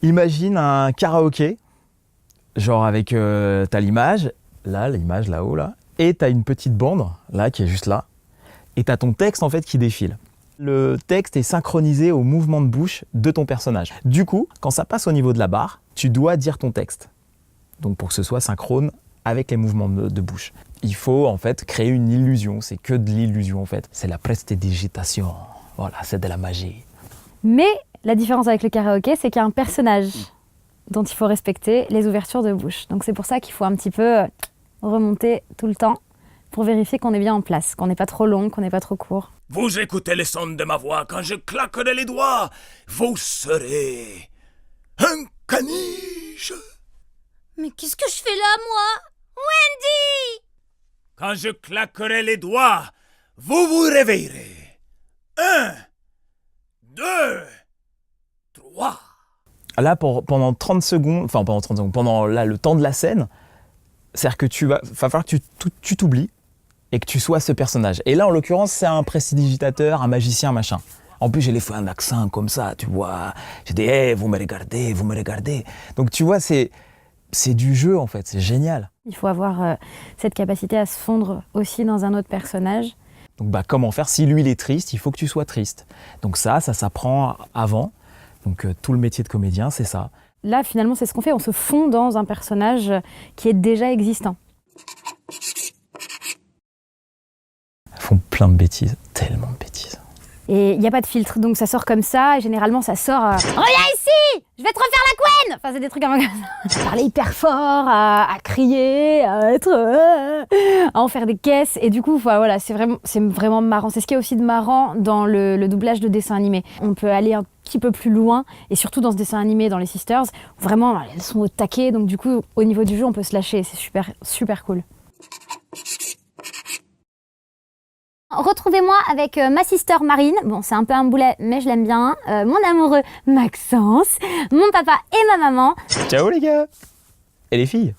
Imagine un karaoké, genre avec t'as l'image là-haut là, et t'as une petite bande là qui est juste là, et t'as ton texte en fait qui défile. Le texte est synchronisé au mouvement de bouche de ton personnage. Du coup, quand ça passe au niveau de la barre, tu dois dire ton texte. Donc pour que ce soit synchrone avec les mouvements de bouche. Il faut en fait créer une illusion, c'est que de l'illusion en fait. C'est la prestidigitation, voilà, c'est de la magie. Mais la différence avec le karaoké, c'est qu'il y a un personnage dont il faut respecter les ouvertures de bouche. Donc c'est pour ça qu'il faut un petit peu remonter tout le temps pour vérifier qu'on est bien en place, qu'on n'est pas trop long, qu'on n'est pas trop court. Vous écoutez les sons de ma voix quand je claquerai les doigts. Vous serez un caniche. Mais qu'est-ce que je fais là, moi? Wendy! Quand je claquerai les doigts, vous vous réveillerez. 1, 2, 3. Là, pendant 30 secondes, pendant là, le temps de la scène, c'est-à-dire que va falloir que tu t'oublies et que tu sois ce personnage. Et là, en l'occurrence, c'est un prestidigitateur, un magicien, machin. En plus, j'ai fait un accent comme ça, tu vois. J'ai dit, hey, vous me regardez, vous me regardez. Donc, tu vois, c'est du jeu, en fait, c'est génial. Il faut avoir cette capacité à se fondre aussi dans un autre personnage. Donc, comment faire? Si lui, il est triste, il faut que tu sois triste. Donc ça s'apprend avant. Donc, tout le métier de comédien, c'est ça. Là, finalement, c'est ce qu'on fait. On se fond dans un personnage qui est déjà existant. Ils font plein de bêtises, tellement de bêtises. Et il n'y a pas de filtre, donc ça sort comme ça. Et généralement, ça sort reviens ici, je vais te refaire la couenne. Enfin, c'est des trucs comme ça. Parler hyper fort, à crier, à en faire des caisses. Et du coup, voilà, c'est vraiment marrant. C'est ce qui est aussi de marrant dans le doublage de dessin animé. On peut aller un petit peu plus loin, et surtout dans ce dessin animé, dans les Sisters, vraiment, elles sont au taquet. Donc du coup, au niveau du jeu, on peut se lâcher. C'est super, super cool. Retrouvez-moi avec ma sister Marine, bon c'est un peu un boulet mais je l'aime bien, mon amoureux Maxence, mon papa et ma maman. Ciao les gars! Et les filles!